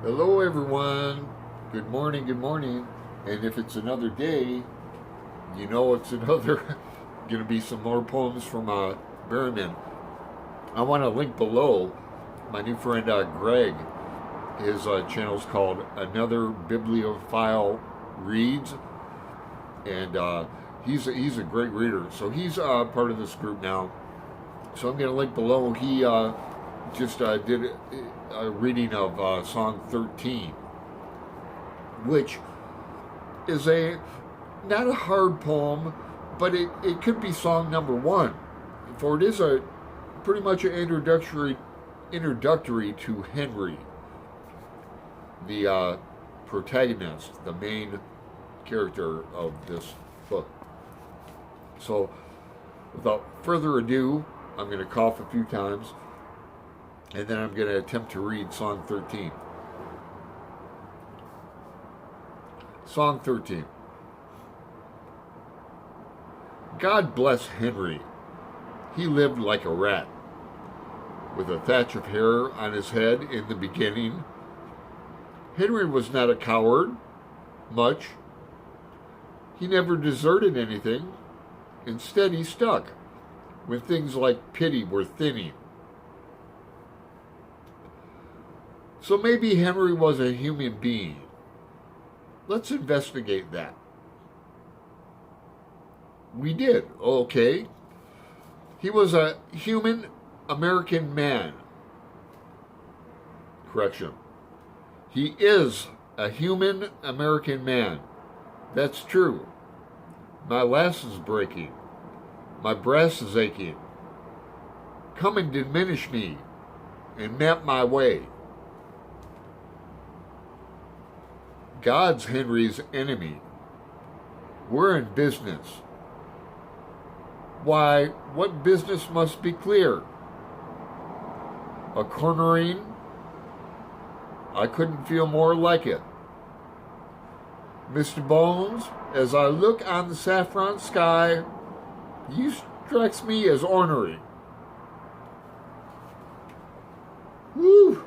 Hello, everyone. Good morning, good morning. And if it's another day, you know it's another, going to be some more poems from Berryman. I want to link below my new friend Greg. His channel's called Another Bibliophile Reads. And he's a great reader. So he's part of this group now. So I'm going to link below. He just did a reading of Song 13, which is not a hard poem, but it could be song number one, for it is a pretty much an introductory to Henry, the protagonist, the main character of this book. So, without further ado, I'm going to cough a few times, and then I'm going to attempt to read Song 13. Song 13. God bless Henry. He lived like a rat, with a thatch of hair on his head in the beginning. Henry was not a coward, much. He never deserted anything. Instead, he stuck when things like pity were thinning. So maybe Henry was a human being. Let's investigate that. We did, okay. He was a human American man. Correction. He is a human American man. That's true. My lass is breaking. My breast is aching. Come and diminish me and map my way. God's Henry's enemy. We're in business. Why, what business must be clear? A cornering? I couldn't feel more like it. Mr. Bones, as I look on the saffron sky, you strikes me as ornery. Woo!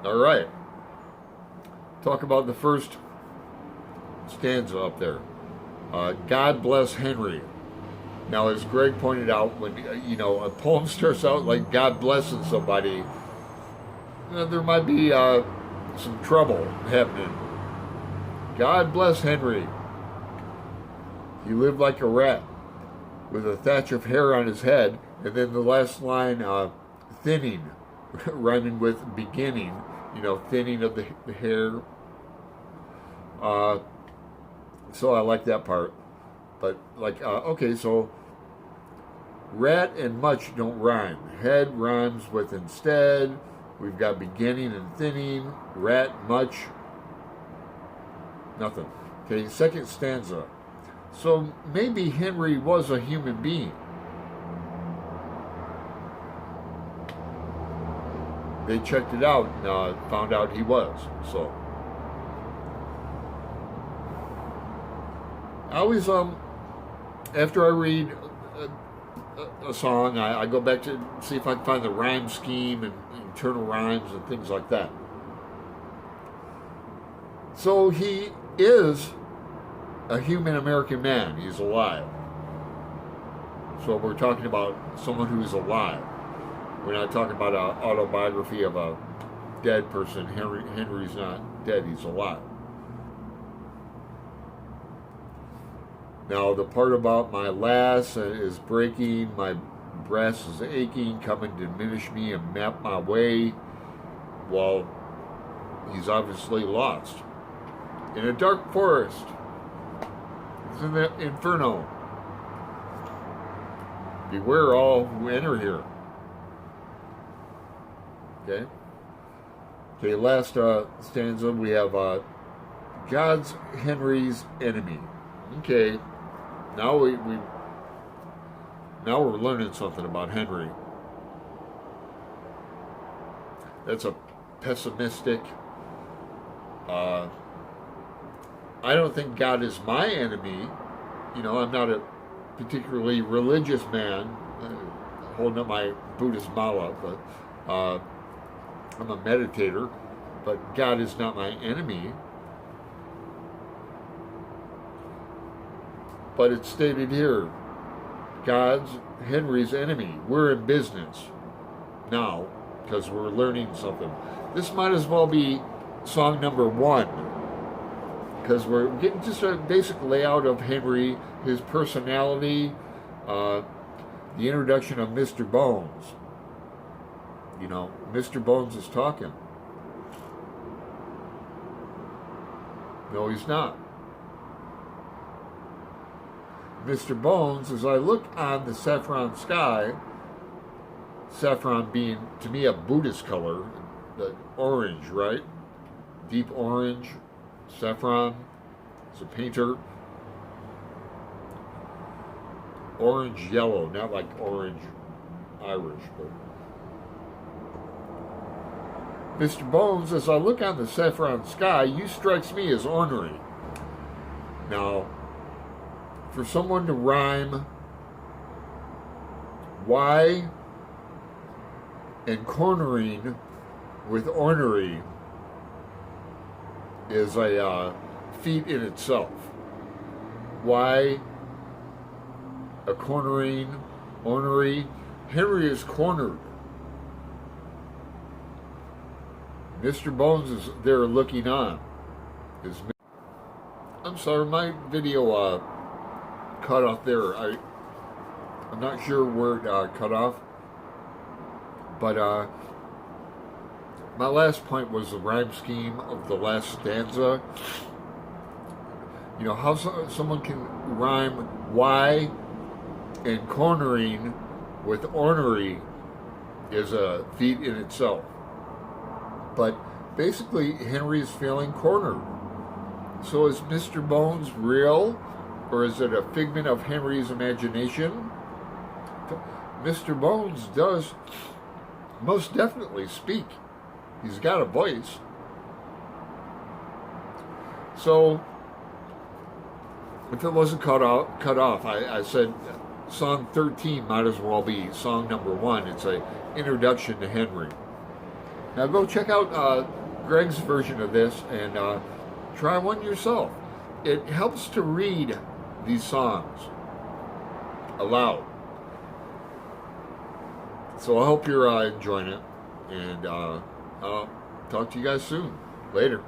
All right. Talk about the first stanza up there. God bless Henry. Now, as Greg pointed out, when a poem starts out like God blessing somebody, there might be some trouble happening. God bless Henry. He lived like a rat, with a thatch of hair on his head, and then the last line, thinning, rhyming with beginning, thinning of the hair. So I like that part. But, okay, so rat and much don't rhyme. Head rhymes with instead. We've got beginning and thinning. Rat, much, nothing. Okay, second stanza. So maybe Henry was a human being. They checked it out and found out he was. So I always, after I read a song, I go back to see if I can find the rhyme scheme and internal rhymes and things like that. So he is a human American man. He's alive. So we're talking about someone who's alive. We're not talking about an autobiography of a dead person. Henry's not dead. He's alive. Now, the part about my lass is breaking, my breast is aching, come and diminish me and map my way. Well, he's obviously lost. In a dark forest. It's in the inferno. Beware all who enter here. Okay? Okay, last stanza, we have God's Henry's enemy. Okay. Now now we're learning something about Henry. That's a pessimistic. I don't think God is my enemy. I'm not a particularly religious man, holding up my Buddhist mala, but I'm a meditator. but God is not my enemy. But it's stated here, God's Henry's enemy. We're in business now because we're learning something. This might as well be song number 1 because we're getting just a basic layout of Henry, his personality, the introduction of Mr. Bones. You know, Mr. Bones is talking. No, he's not. Mr. Bones, as I look on the saffron sky, saffron being, to me, a Buddhist color, the orange, right? Deep orange, saffron, it's a painter. Orange yellow, not like orange Irish, but Mr. Bones, as I look on the saffron sky, you strikes me as ornery. Now, for someone to rhyme why and cornering with ornery is a feat in itself. Why a cornering, ornery? Henry is cornered. Mr. Bones is there looking on. I'm sorry, my video cut off there. I'm not sure where it cut off, but my last point was the rhyme scheme of the last stanza. You know, how someone can rhyme why and cornering with ornery is a feat in itself. But basically, Henry is feeling cornered. So is Mr. Bones real, or is it a figment of Henry's imagination? Mr. Bones does most definitely speak. He's got a voice. So, if it wasn't cut off, I said song 13 might as well be song number 1. It's an introduction to Henry. Now go check out Greg's version of this and try one yourself. It helps to read these songs aloud. So I hope you're enjoying it, and I'll talk to you guys soon. Later.